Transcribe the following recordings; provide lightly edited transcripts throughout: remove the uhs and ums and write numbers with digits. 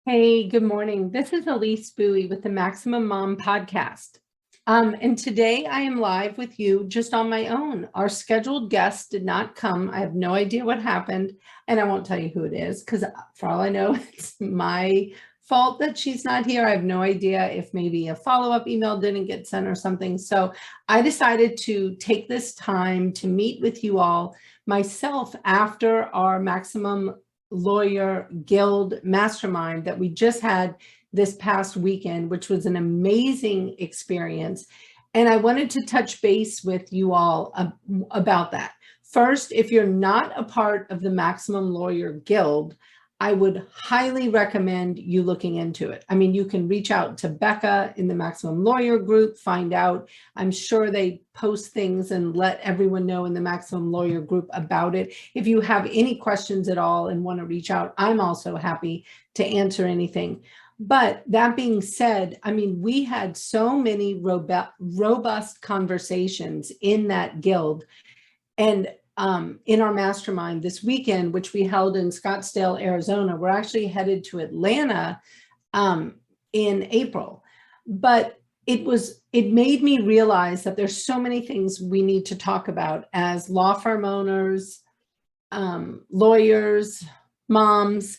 Hey, good morning. This is Elise Buie with the Maximum Mom podcast. And today I am live with you just on my own. Our scheduled guest did not come. I have no idea what happened, and I won't tell you who it is because for all I know, it's my fault that she's not here. I have no idea if maybe a follow-up email didn't get sent or something. So I decided to take this time to meet with you all myself after our Maximum Lawyer Guild Mastermind that we just had this past weekend, which was an amazing experience. And I wanted to touch base with you all about that. First, if you're not a part of the Maximum Lawyer Guild, I would highly recommend you looking into it. I mean, you can reach out to Becca in the Maximum Lawyer group, find out. I'm sure they post things and let everyone know in the Maximum Lawyer group about it. If you have any questions at all and want to reach out, I'm also happy to answer anything. But that being said, I mean, we had so many robust conversations in that guild. And in our mastermind this weekend, which we held in Scottsdale, Arizona, we're actually headed to Atlanta in April. But it made me realize that there's so many things we need to talk about as law firm owners, lawyers, moms.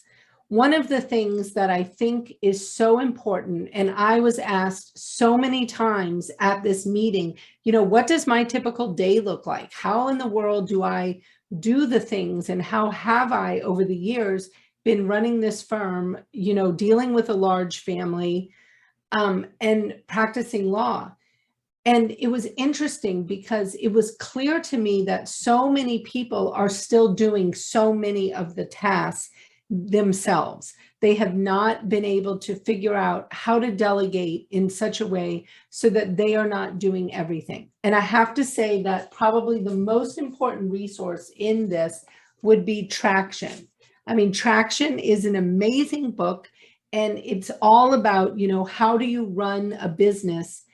One of the things that I think is so important, and I was asked so many times at this meeting, what does my typical day look like? How in the world do I do the things? And how have I, over the years, been running this firm, dealing with a large family and practicing law? And it was interesting because it was clear to me that so many people are still doing so many of the tasks themselves. They have not been able to figure out how to delegate in such a way so that they are not doing everything. And I have to say that probably the most important resource in this would be Traction. I mean, Traction is an amazing book, and it's all about, how do you run a business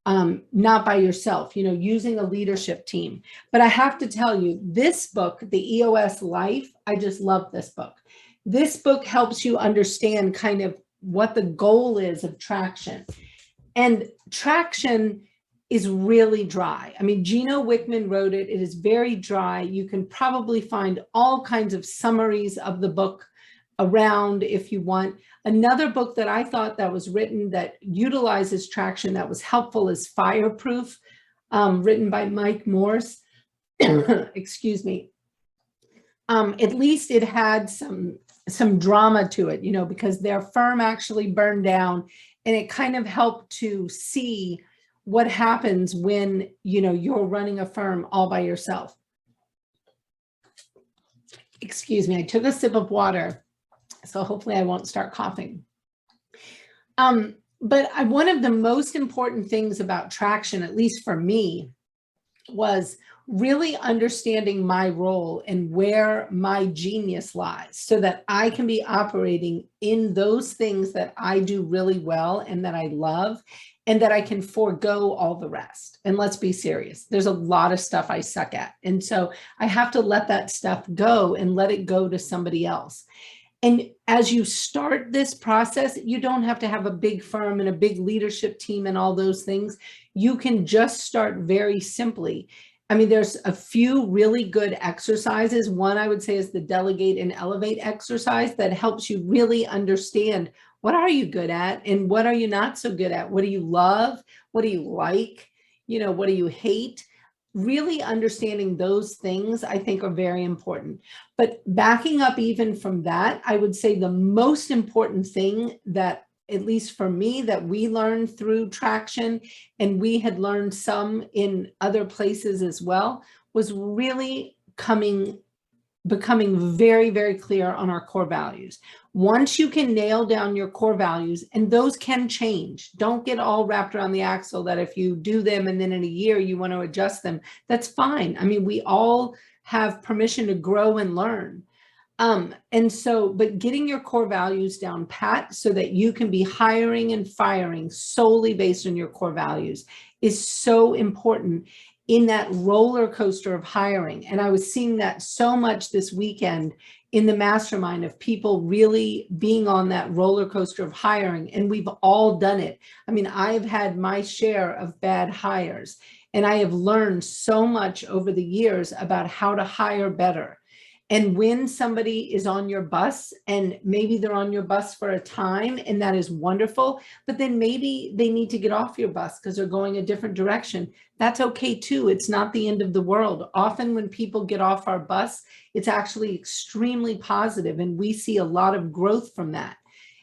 not by yourself, using a leadership team. But I have to tell you, this book, The EOS Life, I just love this book. This book helps you understand kind of what the goal is of Traction. And Traction is really dry. I mean, Gino Wickman wrote it. It is very dry. You can probably find all kinds of summaries of the book around if you want. Another book that I thought that was written that utilizes Traction that was helpful is Fireproof, written by Mike Morse. Excuse me. At least it had some drama to it, because their firm actually burned down, and it kind of helped to see what happens when, you're running a firm all by yourself. Excuse me, I took a sip of water, so hopefully I won't start coughing. But one of the most important things about Traction, at least for me, was really understanding my role and where my genius lies so that I can be operating in those things that I do really well and that I love, and that I can forego all the rest. And let's be serious, there's a lot of stuff I suck at. And so I have to let that stuff go and let it go to somebody else. And as you start this process, you don't have to have a big firm and a big leadership team and all those things. You can just start very simply. I mean, there's a few really good exercises. One I would say is the Delegate and Elevate exercise that helps you really understand what are you good at and what are you not so good at? What do you love? What do you like? What do you hate? Really understanding those things, I think, are very important. But backing up even from that, I would say the most important thing that, at least for me, that we learned through Traction, and we had learned some in other places as well, was really becoming very, very clear on our core values. Once you can nail down your core values, and those can change, don't get all wrapped around the axle that if you do them and then in a year you want to adjust them, that's fine. I mean, we all have permission to grow and learn. But getting your core values down pat so that you can be hiring and firing solely based on your core values is so important in that roller coaster of hiring. And I was seeing that so much this weekend in the mastermind of people really being on that roller coaster of hiring, and we've all done it. I mean, I've had my share of bad hires, and I have learned so much over the years about how to hire better. And when somebody is on your bus, and maybe they're on your bus for a time, and that is wonderful, but then maybe they need to get off your bus because they're going a different direction. That's okay too. It's not the end of the world. Often when people get off our bus, it's actually extremely positive, and we see a lot of growth from that.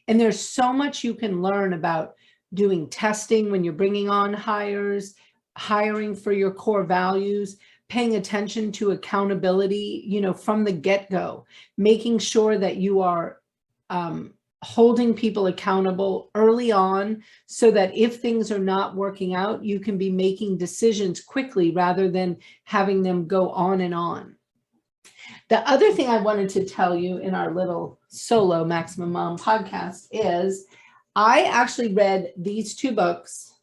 And there's so much you can learn about doing testing when you're bringing on hires, hiring for your core values, paying attention to accountability, from the get-go, making sure that you are holding people accountable early on so that if things are not working out, you can be making decisions quickly rather than having them go on and on. The other thing I wanted to tell you in our little solo Maximum Mom podcast is I actually read these two books.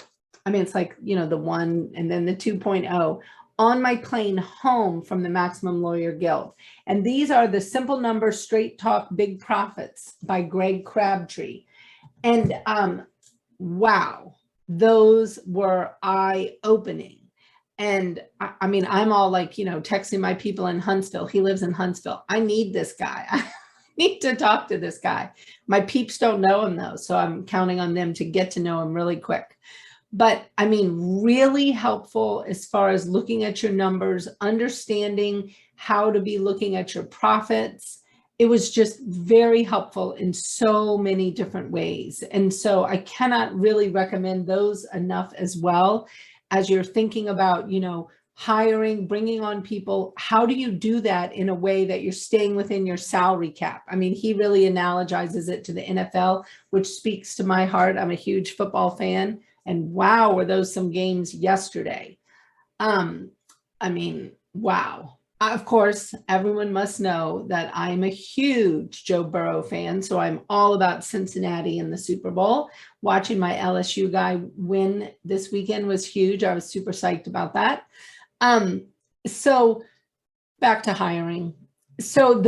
I mean, it's like, the 1 and then the 2.0 on my plane home from the Maximum Lawyer Guild. And these are The Simple Numbers, Straight Talk, Big Profits by Greg Crabtree. And wow, those were eye-opening. And I mean, I'm all like, texting my people in Huntsville. He lives in Huntsville. I need this guy. I need to talk to this guy. My peeps don't know him though, so I'm counting on them to get to know him really quick. But I mean, really helpful as far as looking at your numbers, understanding how to be looking at your profits. It was just very helpful in so many different ways. And so I cannot really recommend those enough as well as you're thinking about, hiring, bringing on people. How do you do that in a way that you're staying within your salary cap? I mean, he really analogizes it to the NFL, which speaks to my heart. I'm a huge football fan. And wow, were those some games yesterday. I mean, wow. Of course, everyone must know that I'm a huge Joe Burrow fan, so I'm all about Cincinnati in the Super Bowl. Watching my LSU guy win this weekend was huge. I was super psyched about that. So back to hiring. So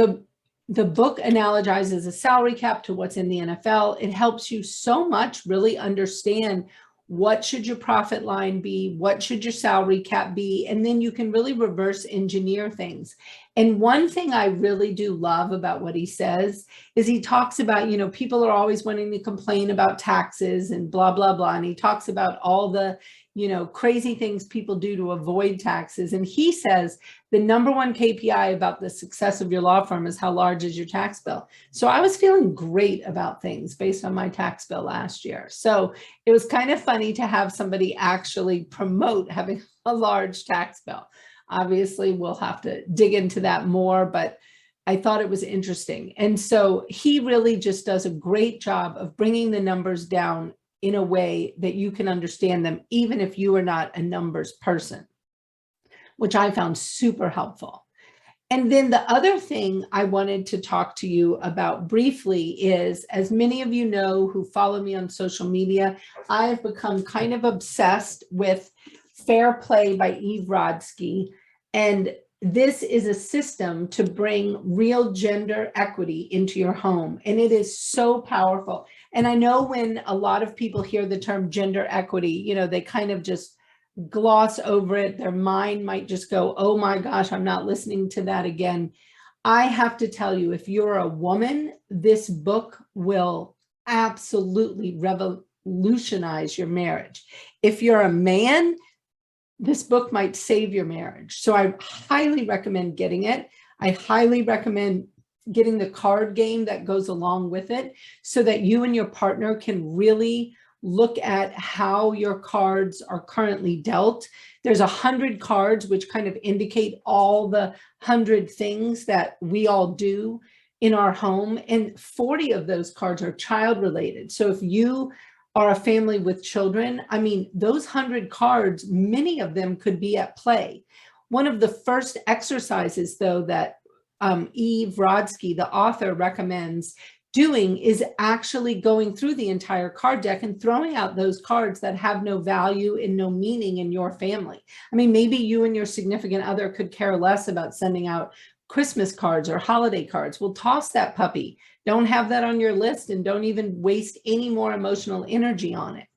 the book analogizes a salary cap to what's in the NFL. It helps you so much really understand what should your profit line be? What should your salary cap be? And then you can really reverse engineer things. And one thing I really do love about what he says is he talks about, people are always wanting to complain about taxes and blah, blah, blah. And he talks about all the, crazy things people do to avoid taxes. And he says the number one KPI about the success of your law firm is how large is your tax bill. So I was feeling great about things based on my tax bill last year. So it was kind of funny to have somebody actually promote having a large tax bill. Obviously, we'll have to dig into that more, but I thought it was interesting. And so he really just does a great job of bringing the numbers down in a way that you can understand them, even if you are not a numbers person, which I found super helpful. And then the other thing I wanted to talk to you about briefly is, as many of you know who follow me on social media, I have become kind of obsessed with Fair Play by Eve Rodsky. And this is a system to bring real gender equity into your home. And it is so powerful. And I know when a lot of people hear the term gender equity, they kind of just gloss over it. Their mind might just go, oh my gosh, I'm not listening to that again. I have to tell you, if you're a woman, this book will absolutely revolutionize your marriage. If you're a man, this book might save your marriage. So I highly recommend getting it. I highly recommend getting the card game that goes along with it so that you and your partner can really look at how your cards are currently dealt. There's 100 cards, which kind of indicate all the 100 things that we all do in our home. And 40 of those cards are child related. So if you are a family with children, I mean, those 100 cards, many of them could be at play. One of the first exercises, though, that Eve Rodsky, the author, recommends doing is actually going through the entire card deck and throwing out those cards that have no value and no meaning in your family. I mean, maybe you and your significant other could care less about sending out Christmas cards or holiday cards. Well, toss that puppy. Don't have that on your list, and don't even waste any more emotional energy on it.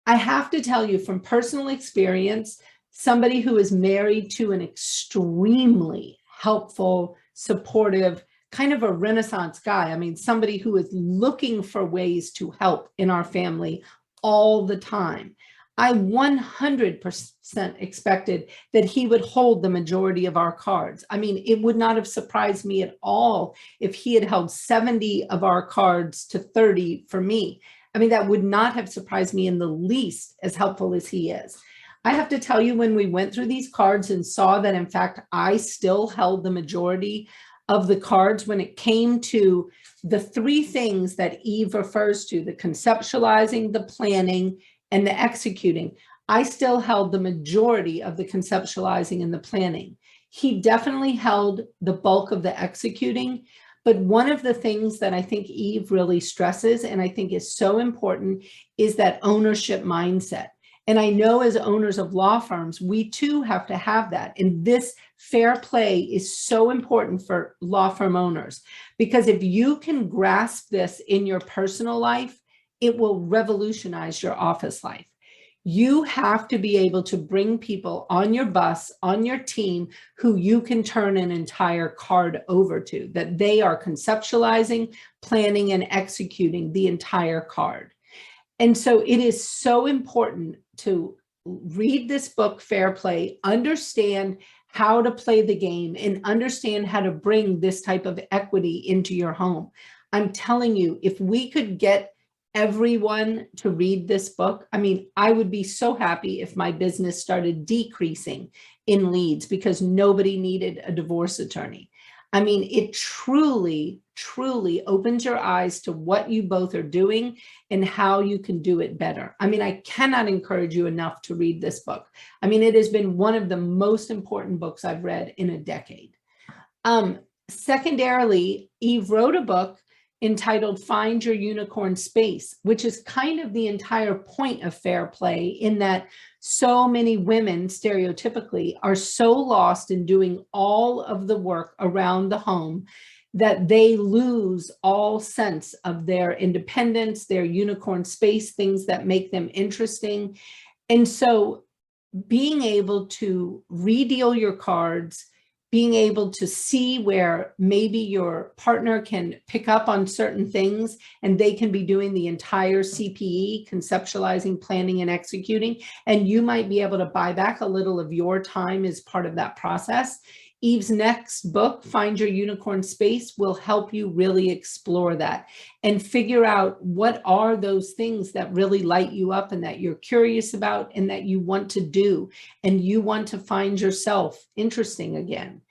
I have to tell you from personal experience, somebody who is married to an extremely helpful, supportive, kind of a Renaissance guy. I mean, somebody who is looking for ways to help in our family all the time. I 100% expected that he would hold the majority of our cards. I mean, it would not have surprised me at all if he had held 70 of our cards to 30 for me. I mean, that would not have surprised me in the least, as helpful as he is. I have to tell you, when we went through these cards and saw that, in fact, I still held the majority of the cards when it came to the three things that Eve refers to, the conceptualizing, the planning, and the executing, I still held the majority of the conceptualizing and the planning. He definitely held the bulk of the executing. But one of the things that I think Eve really stresses, and I think is so important, is that ownership mindset. And I know as owners of law firms, we too have to have that. And this fair play is so important for law firm owners, because if you can grasp this in your personal life, it will revolutionize your office life. You have to be able to bring people on your bus, on your team, who you can turn an entire card over to, that they are conceptualizing, planning, and executing the entire card. And so it is so important to read this book, Fair Play, understand how to play the game, and understand how to bring this type of equity into your home. I'm telling you, if we could get everyone to read this book, I mean, I would be so happy if my business started decreasing in leads because nobody needed a divorce attorney. I mean, it truly, truly opens your eyes to what you both are doing and how you can do it better. I mean, I cannot encourage you enough to read this book. I mean, it has been one of the most important books I've read in a decade. Secondarily, Eve wrote a book entitled Find Your Unicorn Space, which is kind of the entire point of Fair Play, in that so many women stereotypically are so lost in doing all of the work around the home that they lose all sense of their independence, their unicorn space, things that make them interesting. And so being able to redeal your cards, being able to see where maybe your partner can pick up on certain things and they can be doing the entire CPE, conceptualizing, planning, and executing, and you might be able to buy back a little of your time as part of that process. Eve's next book, Find Your Unicorn Space, will help you really explore that and figure out what are those things that really light you up and that you're curious about and that you want to do, and you want to find yourself interesting again.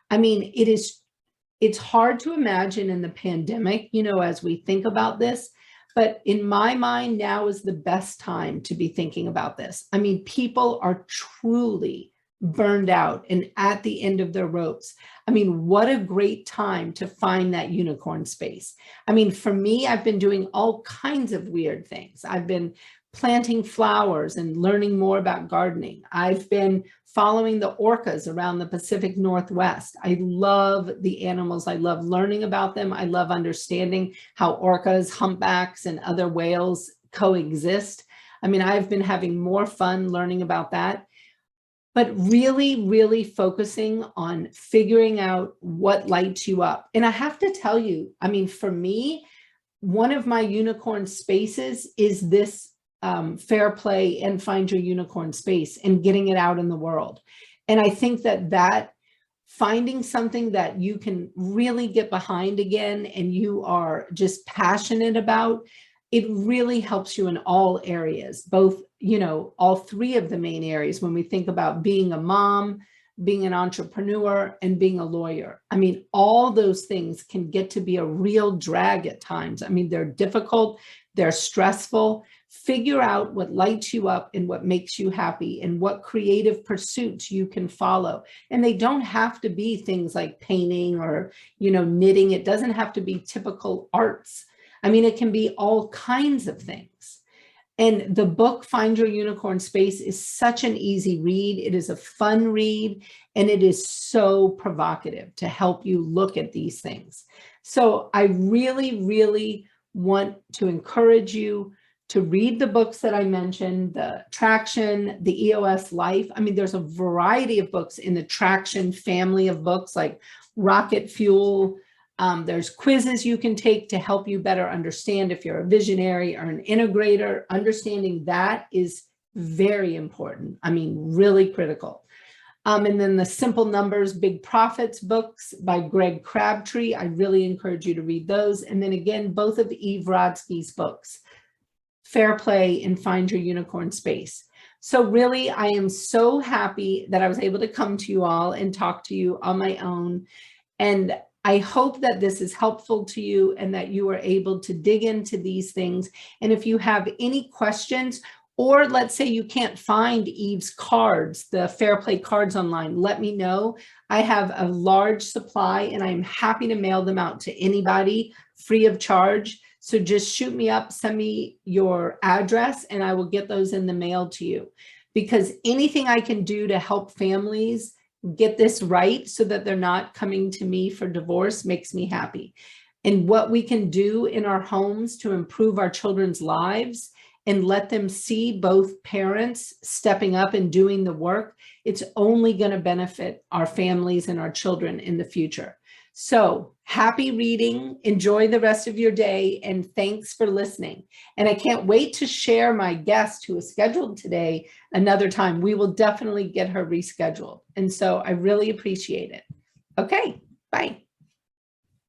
I mean, it's hard to imagine in the pandemic, you know, as we think about this, but in my mind, now is the best time to be thinking about this. I mean, people are truly burned out and at the end of their ropes. I mean, what a great time to find that unicorn space. I mean, for me, I've been doing all kinds of weird things. I've been planting flowers and learning more about gardening. I've been following the orcas around the Pacific Northwest. I love the animals. I love learning about them. I love understanding how orcas, humpbacks, and other whales coexist. I mean, I've been having more fun learning about that. But really, really focusing on figuring out what lights you up. And I have to tell you, I mean, for me, one of my unicorn spaces is this Fair Play and Find Your Unicorn Space and getting it out in the world. And I think that finding something that you can really get behind again and you are just passionate about, it really helps you in all areas, both, you know, all three of the main areas when we think about being a mom, being an entrepreneur, and being a lawyer. I mean, all those things can get to be a real drag at times. I mean, they're difficult, they're stressful. Figure out what lights you up and what makes you happy and what creative pursuits you can follow. And they don't have to be things like painting or, you know, knitting. It doesn't have to be typical arts. I mean, it can be all kinds of things. And the book, Find Your Unicorn Space, is such an easy read. It is a fun read, and it is so provocative to help you look at these things. So I really, really want to encourage you to read the books that I mentioned, the Traction, the EOS Life. I mean, there's a variety of books in the Traction family of books, like Rocket Fuel. There's quizzes you can take to help you better understand if you're a visionary or an integrator. Understanding that is very important. I mean, really critical. And then the Simple Numbers, Big Profits books by Greg Crabtree. I really encourage you to read those. And then again, both of Eve Rodsky's books, Fair Play and Find Your Unicorn Space. So really, I am so happy that I was able to come to you all and talk to you on my own. And I hope that this is helpful to you and that you are able to dig into these things. And if you have any questions, or let's say you can't find Eve's cards, the Fair Play cards online, let me know. I have a large supply and I'm happy to mail them out to anybody free of charge. So just shoot me up, send me your address, and I will get those in the mail to you. Because anything I can do to help families get this right so that they're not coming to me for divorce makes me happy. And what we can do in our homes to improve our children's lives and let them see both parents stepping up and doing the work, it's only going to benefit our families and our children in the future. So happy reading, enjoy the rest of your day, and thanks for listening. And I can't wait to share my guest who is scheduled today another time. We will definitely get her rescheduled. And so I really appreciate it. Okay, bye.